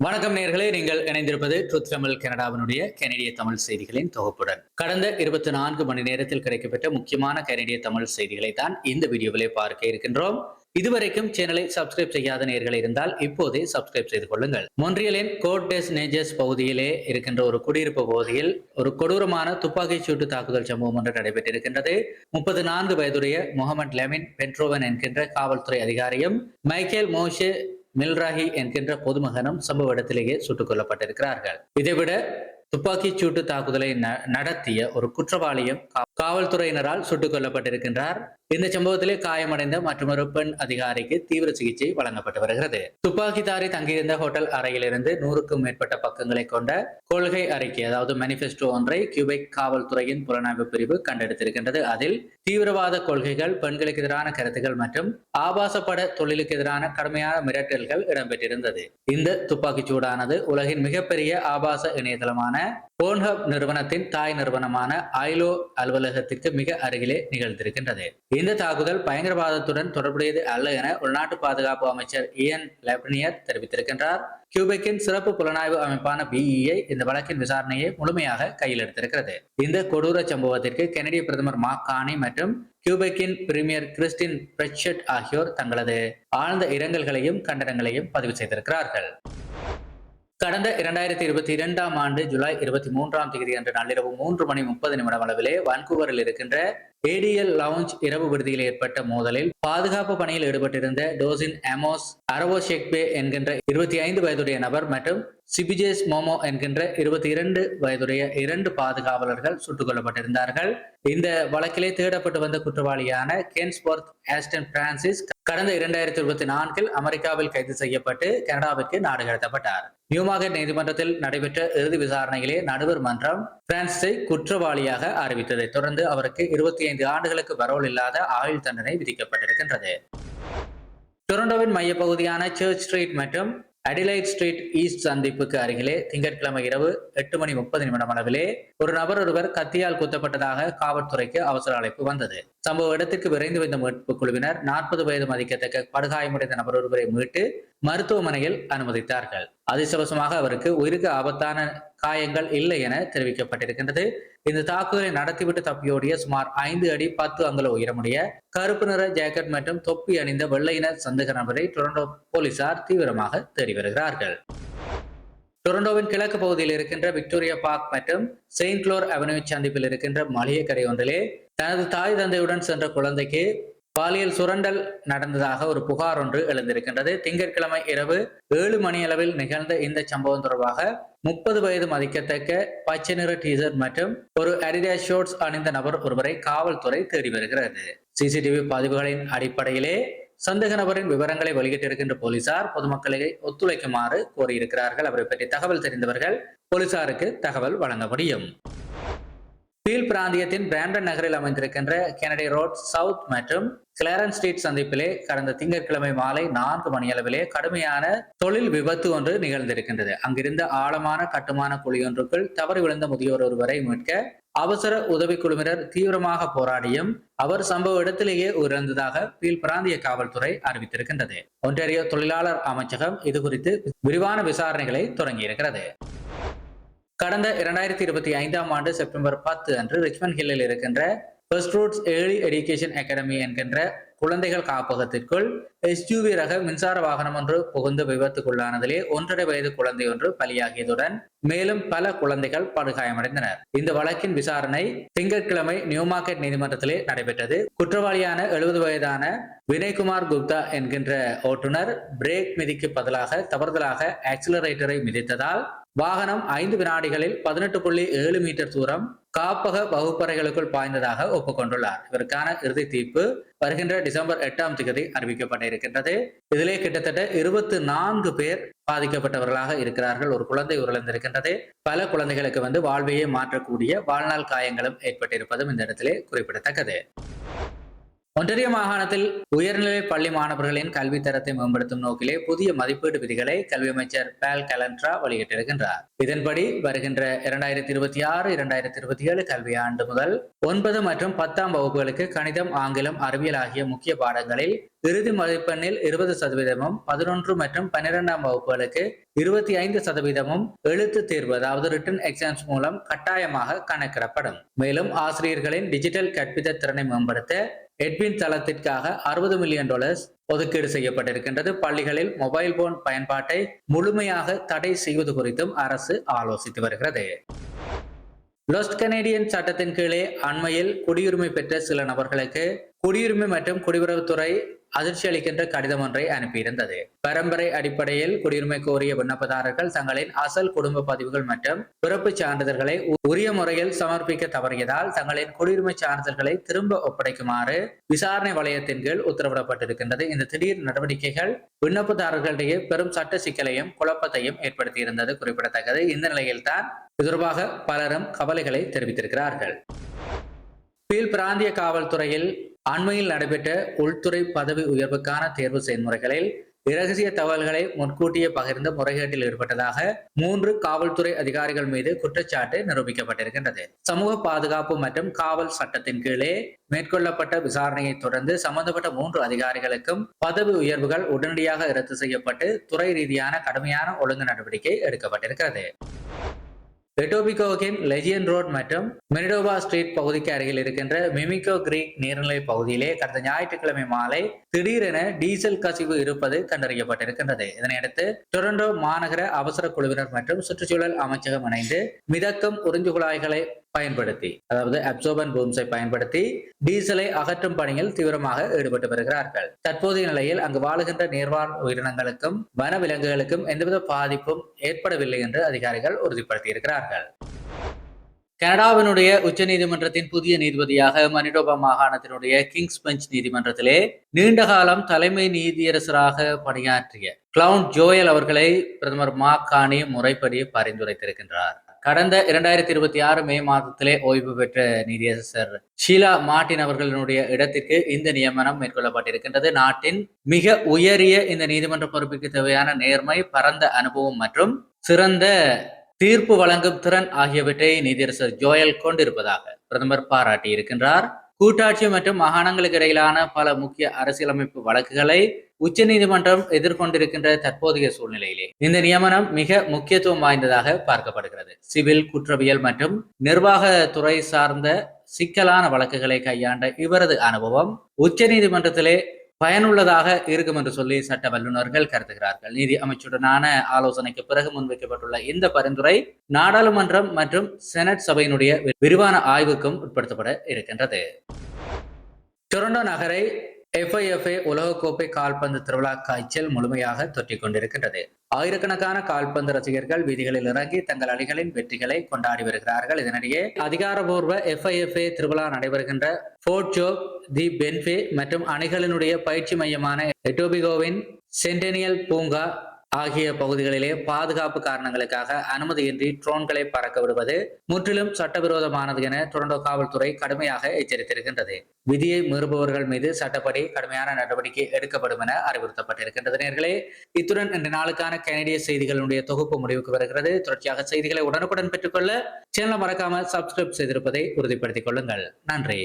வணக்கம் நேர்களே, நீங்கள் இணைந்திருப்பது ட்ரூத் தமிழ் கனடாவினுடைய கனடிய தமிழ் செய்திகளின் தொகுப்புடன். கடந்த 24 மணி நேரத்தில் கிடைக்கப்பட்ட முக்கியமான கனடிய தமிழ் செய்திகளை தான் இந்த வீடியோவிலே பார்க்க இருக்கின்றோம். இதுவரைக்கும் சேனலை சப்ஸ்கிரைப் செய்யாத நேர்கள் இருந்தால் இப்போதே சப்ஸ்கிரைப் செய்து கொள்ளுங்கள். மொன்றியலின் கோட் டெஸ் நேஜஸ் பகுதியிலே இருக்கின்ற ஒரு குடியிருப்பு பகுதியில் ஒரு கொடூரமான துப்பாக்கிச் சூட்டு தாக்குதல் சம்பவம் ஒன்று நடைபெற்றிருக்கின்றது. 34 வயதுடைய முகமது லெமின் பெட்ரோவன் என்கின்ற காவல்துறை அதிகாரியும் மைக்கேல் மோஷே மில்ராஹி என்கின்ற பொதுமகனும் சம்பவ இடத்திலேயே சுட்டுக் கொல்லப்பட்டிருக்கிறார்கள். இதைவிட துப்பாக்கிச் சூட்டு தாக்குதலை நடத்திய ஒரு குற்றவாளியும் காவல்துறையினரால் சுட்டுக் கொல்லப்பட்டிருக்கின்றார். இந்த சம்பவத்திலே காயமடைந்த மற்றொரு பெண் அதிகாரிக்கு தீவிர சிகிச்சை வழங்கப்பட்டு வருகிறது. துப்பாக்கிதாரி தங்கியிருந்த ஹோட்டல் அறையிலிருந்து 100க்கும் மேற்பட்ட பக்கங்களை கொண்ட கொள்கை அறிக்கை, அதாவது மேனிபெஸ்டோ ஒன்றை கியூபெக் காவல்துறையின் புலனாய்வு பிரிவு கண்டெடுத்திருக்கின்றது. அதில் தீவிரவாத கொள்கைகள், பெண்களுக்கு எதிரான கருத்துக்கள் மற்றும் ஆபாசப்பட தொழிலுக்கு எதிரான கடுமையான மிரட்டல்கள் இடம்பெற்றிருந்தது. இந்த துப்பாக்கிச் சூடானது உலகின் மிகப்பெரிய ஆபாச இணையதளமான போர்ன்ஹப் நிறுவனத்தின் தாய் நிறுவனமான ஐலோ அலுவலகத்திற்கு மிக அருகிலே நிகழ்ந்திருக்கின்றது. இந்த தாக்குதல் பயங்கரவாதத்துடன் தொடர்புடையது அல்ல என உள்நாட்டு பாதுகாப்பு அமைச்சர் இயன் லெப்னியர் தெரிவித்திருக்கின்றார். கியூபெக்கின் சிறப்பு புலனாய்வு அமைப்பான BEI இந்த வழக்கின் விசாரணையை முழுமையாக கையில் எடுத்திருக்கிறது. இந்த கொடூர சம்பவத்திற்கு கனடிய பிரதமர் மார்க் கார்னி மற்றும் கியூபெக்கின் பிரீமியர் கிறிஸ்டின் பிரெட்ஷெட் ஆகியோர் தங்களது ஆழ்ந்த இரங்கல்களையும் கண்டனங்களையும் பதிவு செய்திருக்கிறார்கள். கடந்த 2022ஆம் ஆண்டு ஜூலை 23ஆம் தேதி அன்று நள்ளிரவு 3:30 அளவிலே வான்கூவரில் இருக்கின்ற ADL லவுஞ்ச் இரவு விடுதியில் ஏற்பட்ட மோதலில் பாதுகாப்பு பணியில் ஈடுபட்டிருந்த டோசின் அமோஸ் அரவோஷெக்பே என்கின்ற 25 வயதுடைய நபர் மற்றும் சிபிஜேஸ் மோமோ என்கின்ற 22 வயதுடைய 2 பாதுகாவலர்கள் சுட்டுக் கொல்லப்பட்டிருந்தார்கள். இந்த வழக்கிலே தேடப்பட்டு வந்த குற்றவாளியான கென்ஸ்வொர்த் ஆஸ்டன் பிரான்சிஸ் கடந்த 2024 அமெரிக்காவில் கைது செய்யப்பட்டு கனடாவிற்கு நாடு கடத்தப்பட்டார். நியூமார்கெட் நீதிமன்றத்தில் நடைபெற்ற இறுதி விசாரணையிலே நடுவர் மன்றம் பிரான்சிஸை குற்றவாளியாக அறிவித்ததை தொடர்ந்து அவருக்கு 25 ஆண்டுகளுக்கு பரோல் இல்லாத ஆயுள் தண்டனை விதிக்கப்பட்டிருக்கின்றது. டொரண்டோவின் மையப்பகுதியான சர்ச் ஸ்ட்ரீட் மற்றும் அடிலைட் ஸ்ட்ரீட் ஈஸ்ட் சந்திப்புக்கு அருகிலே திங்கட்கிழமை இரவு 8:30 அளவிலே ஒரு நபர் ஒருவர் கத்தியால் குத்தப்பட்டதாக காவல்துறைக்கு அவசர அழைப்பு வந்தது. சம்பவ இடத்திற்கு விரைந்து வந்த மீட்பு குழுவினர் 40 வயது மதிக்கத்தக்க படுகாயமடைந்த நபர் ஒருவரை மீட்டு மருத்துவமனையில் அனுமதித்தார்கள். அதிர்ஷ்டவசமாக அவருக்கு உயிருக்கு ஆபத்தான காயங்கள் இல்லை என தெரிவிக்கப்பட்டிருக்கின்றது. இந்த தாக்குதலை நடத்திவிட்டு தப்பியோடிய சுமார் 5 அடி 10 அங்குல உயரமுடைய கருப்பு நிற ஜாக்கெட் மற்றும் தொப்பி அணிந்த வெள்ளையின சந்தேக நபரை டொரண்டோ போலீசார் தீவிரமாக தேடி வருகிறார்கள். டொரண்டோவின் கிழக்கு பகுதியில் இருக்கின்ற விக்டோரியா பார்க் மற்றும் செயின்ட் குளோர் அவென்யூ சந்திப்பில் இருக்கின்ற மளிகை கடை ஒன்றிலே தனது தாய் தந்தையுடன் சென்ற குழந்தைக்கு பாலியல் சுரண்டல் நடந்ததாக ஒரு புகார் ஒன்று எழுந்திருக்கின்றது. திங்கட்கிழமை இரவு 7 மணி அளவில் நிகழ்ந்த இந்த சம்பவம் தொடர்பாக 30 வயது மதிக்கத்தக்க பச்சை நிற டீசர்ட் மற்றும் ஒரு அடிடாஸ் ஷோர்ட்ஸ் அணிந்த நபர் ஒருவரை காவல்துறை தேடி வருகிறது. CCTV பதிவுகளின் அடிப்படையிலே சந்தேக நபரின் விவரங்களை வெளியிட்டிருக்கின்ற போலீசார் பொதுமக்களை ஒத்துழைக்குமாறு கோரியிருக்கிறார்கள். அவரை பற்றி தகவல் தெரிந்தவர்கள் போலீசாருக்கு தகவல் வழங்க முடியும். பீல் பிராந்தியத்தின் பிராம்டன் நகரில் அமைந்திருக்கின்ற கெனடி ரோட் சவுத் மற்றும் கிளாரன்ஸ் ஸ்ட்ரீட் சந்திப்பிலே கடந்த திங்கட்கிழமை மாலை 4 மணி அளவிலே கடுமையான தொழில் விபத்து ஒன்று நிகழ்ந்திருக்கின்றது. அங்கிருந்த ஆழமான கட்டுமான குழியொன்றுக்குள் தவறி விழுந்த முதியோர் ஒருவரை மீட்க அவசர உதவி குழுவினர் தீவிரமாக போராடியும் அவர் சம்பவ இடத்திலேயே உயிரிழந்ததாக பீல் பிராந்திய காவல்துறை அறிவித்திருக்கின்றது. ஒன்டாரியோ தொழிலாளர் அமைச்சகம் இது குறித்து விரிவான விசாரணைகளை தொடங்கியிருக்கிறது. கடந்த 2025ஆம் ஆண்டு செப்டம்பர் 10 அன்று ரிச்மண்ட் ஹில்லில் இருக்கின்ற first roots early education academy என்கின்ற குழந்தைகள் காப்பகத்திற்குள் SUV ரக மின்சார வாகனம் ஒன்று புகுந்து விபத்துக்குள்ளானதிலே 1.5 வயது குழந்தை ஒன்று பலியாகியதுடன் மேலும் பல குழந்தைகள் படுகாயமடைந்தனர். இந்த வழக்கின் விசாரணை திங்கட்கிழமை நியூமார்கெட் நீதிமன்றத்திலே நடைபெற்றது. குற்றவாளியான 70 வயதான வினய்குமார் குப்தா என்கின்ற ஓட்டுநர் பிரேக் மிதிக்கு பதிலாக தவறுதலாக ஆக்சிலரேட்டரை மிதித்ததால் வாகனம் 5 வினாடிகளில் 18.7 மீட்டர் தூரம் காப்பக வகுப்பறைகளுக்குள் பாய்ந்ததாக ஒப்புக்கொண்டுள்ளார். இதற்கான இறுதி தீர்ப்பு வருகின்ற டிசம்பர் 8ஆம் தேதி அறிவிக்கப்பட்டிருக்கின்றது. இதிலே கிட்டத்தட்ட 24 பேர் பாதிக்கப்பட்டவர்களாக இருக்கிறார்கள். ஒரு குழந்தை உயிரிழந்திருக்கின்றது. பல குழந்தைகளுக்கு வாழ்வையே மாற்றக்கூடிய வாழ்நாள் காயங்களும் ஏற்பட்டிருப்பதும் இந்த இடத்திலே குறிப்பிடத்தக்கது. ஒன்டாரியோ மாகாணத்தில் உயர்நிலை பள்ளி மாணவர்களின் கல்வி தரத்தை மேம்படுத்தும் நோக்கிலே புதிய மதிப்பீடு விதிகளை கல்வி அமைச்சர் பால் கலன்ட்ரா வெளியிட்டிருக்கின்றார். இதன்படி வருகின்ற 2026-2027 கல்வியாண்டு முதல் 9 மற்றும் 10ஆம் வகுப்புகளுக்கு கணிதம், ஆங்கிலம், அறிவியல் ஆகிய முக்கிய பாடங்களில் இறுதி மதிப்பெண்ணில் 20%, 11 மற்றும் 12ஆம் வகுப்புகளுக்கு 25%, எழுத்து தேர்வு அதாவது ரிட்டன் எக்ஸாம்ஸ் மூலம் கட்டாயமாக கணக்கிடப்படும். மேலும் ஆசிரியர்களின் டிஜிட்டல் கற்பித்த திறனை மேம்படுத்த எட்வின் தளத்திற்காக $60 மில்லியன் ஒதுக்கீடு செய்யப்பட்டிருக்கின்றது. பள்ளிகளில் மொபைல் போன் பயன்பாட்டை முழுமையாக தடை செய்வது குறித்தும் அரசு ஆலோசித்து வருகிறது. லொஸ்ட் கனேடியன் சட்டத்தின் கீழே அண்மையில் குடியுரிமை பெற்ற சில நபர்களுக்கு குடியுரிமை மற்றும் குடியுறவுத்துறை அதிர்ச்சி அளிக்கின்ற கடிதம் ஒன்றை அனுப்பியிருந்தது. பரம்பரை அடிப்படையில் குடியுரிமை கோரிய விண்ணப்பதாரர்கள் தங்களின் அசல் குடும்ப பதிவுகள் மற்றும் பிறப்பு சான்றிதழ்களை உரிய முறையில் சமர்ப்பிக்க தவறியதால் தங்களின் குடியுரிமை சான்றிதழ்களை திரும்ப ஒப்படைக்குமாறு விசாரணை வலயத்தின் கீழ் உத்தரவிடப்பட்டிருக்கின்றது. இந்த திடீர் நடவடிக்கைகள் விண்ணப்பதாரர்களிடையே பெரும் சட்ட சிக்கலையும் குழப்பத்தையும் ஏற்படுத்தியிருந்தது குறிப்பிடத்தக்கது. இந்த நிலையில்தான் இது தொடர்பாக பலரும் கவலைகளை தெரிவித்திருக்கிறார்கள். பீல் பிராந்திய காவல்துறையில் அண்மையில் நடைபெற்ற உள்துறை பதவி உயர்வுக்கான தேர்வு செயல்முறைகளில் இரகசிய தகவல்களை முன்கூட்டியே பகிர்ந்து முறைகேட்டில் ஈடுபட்டதாக 3 காவல்துறை அதிகாரிகள் மீது குற்றச்சாட்டு நிரூபிக்கப்பட்டிருக்கின்றது. சமூக பாதுகாப்பு மற்றும் காவல் சட்டத்தின் கீழே மேற்கொள்ளப்பட்ட விசாரணையை தொடர்ந்து சம்பந்தப்பட்ட 3 அதிகாரிகளுக்கும் பதவி உயர்வுகள் உடனடியாக ரத்து செய்யப்பட்டு துறை ரீதியான கடுமையான ஒழுங்கு நடவடிக்கை எடுக்கப்பட்டிருக்கிறது. எட்டோபிகோவின் லெஜியன் ரோட் மற்றும் மெனிடோபா ஸ்ட்ரீட் பகுதிக்கு அருகில் இருக்கின்ற மிமிகோ கிரீக் நீர்நிலை பகுதியிலே கடந்த ஞாயிற்றுக்கிழமை மாலை திடீரென டீசல் கசிவு இருப்பது கண்டறியப்பட்டிருக்கின்றது. இதனையடுத்து டொரண்டோ மாநகர அவசர குழுவினர் மற்றும் சுற்றுச்சூழல் அமைச்சகம் இணைந்து மிதக்கும் உறிஞ்சு குழாய்களை பயன்படுத்தி அதாவது அப்சோர்பன் பூம்ஸை பயன்படுத்தி டீசலை அகற்றும் பணியில் தீவிரமாக ஈடுபட்டு வருகிறார்கள். தற்போதைய நிலையில் அங்கு வாழுகின்ற நீர்வாழ் உயிரினங்களுக்கும் வன விலங்குகளுக்கும் எந்தவித பாதிப்பும் ஏற்படவில்லை என்று அதிகாரிகள் உறுதிப்படுத்தியிருக்கிறார்கள். கனடாவினுடைய உச்ச நீதிமன்றத்தின் புதிய நீதிபதியாக மனிடோபா மாகாணத்தினுடைய கிங்ஸ் பெஞ்ச் நீதிமன்றத்திலே நீண்ட காலம் தலைமை நீதியரசராக பணியாற்றிய கிளவுன் ஜோயல் அவர்களை பிரதமர் மார்க் கார்னி முறைப்படி பரிந்துரைத்திருக்கின்றார். கடந்த 2026 மே மாதத்திலே ஓய்வு பெற்ற நீதியரசர் ஷீலா மார்டின் அவர்களினுடைய இடத்திற்கு இந்த நியமனம் மேற்கொள்ளப்பட்டிருக்கின்றது. நாட்டின் மிக உயரிய இந்த நீதிமன்ற பொறுப்பிற்கு தேவையான நேர்மை, பரந்த அனுபவம் மற்றும் சிறந்த தீர்ப்பு வழங்கும் திறன் ஆகியவற்றை நீதியரசர் ஜோயல் கொண்டிருப்பதாக பிரதமர் பாராட்டியிருக்கின்றார். கூட்டாட்சி மற்றும் மாகாணங்களுக்கு இடையிலான பல முக்கிய அரசியலமைப்பு வழக்குகளை உச்ச நீதிமன்றம் எதிர்கொண்டிருக்கின்ற தற்போதைய சூழ்நிலையிலே இந்த நியமனம் மிக முக்கியத்துவம் வாய்ந்ததாக பார்க்கப்படுகிறது. சிவில், குற்றவியல் மற்றும் நிர்வாக துறை சார்ந்த சிக்கலான வழக்குகளை கையாண்ட இவரது அனுபவம் உச்ச நீதிமன்றத்திலே பயனுள்ளதாக இருக்கும் என்று சொல்லி சட்ட வல்லுநர்கள் கருதுகிறார்கள். நீதி அமைச்சுடனான ஆலோசனைக்கு பிறகு முன்வைக்கப்பட்டுள்ள இந்த பரிந்துரை நாடாளுமன்றம் மற்றும் செனட் சபையினுடைய விரிவான ஆய்வுக்கும் உட்படுத்தப்பட இருக்கின்றது. டொரண்டோ நகரை FIFA உலகக்கோப்பை கால்பந்து திருவிழா காய்ச்சல் முழுமையாக தொற்றிக் கொண்டிருக்கின்றது. ஆயிரக்கணக்கான கால்பந்து ரசிகர்கள் வீதிகளில் இறங்கி தங்கள் அணிகளின் வெற்றிகளை கொண்டாடி வருகிறார்கள். இதனிடையே அதிகாரப்பூர்வ FIFA திருவிழா நடைபெறுகின்ற ஃபோர்ட் ஜோப், தி பென்ஃபே மற்றும் அணிகளினுடைய பயிற்சி மையமான எட்டோபிகோவின் சென்டெனியல் பூங்கா ஆகிய பகுதிகளிலே பாதுகாப்பு காரணங்களுக்காக அனுமதியின்றி ட்ரோன்களை பறக்க விடுவது முற்றிலும் சட்டவிரோதமானது என டொரண்டோ காவல்துறை கடுமையாக எச்சரித்திருக்கின்றது. விதியை மீறுபவர்கள் மீது சட்டப்படி கடுமையான நடவடிக்கை எடுக்கப்படும் என அறிவுறுத்தப்பட்டிருக்கின்றது. நேயர்களே, இத்துடன் இன்று நாளுக்கான கனடிய செய்திகளுடைய தொகுப்பு முடிவுக்கு வருகிறது. தொடர்ச்சியாக செய்திகளை உடனுக்குடன் பெற்றுக்கொள்ள சேனலை மறக்காம சப்ஸ்கிரைப் செய்திருப்பதை உறுதிப்படுத்திக் கொள்ளுங்கள். நன்றி.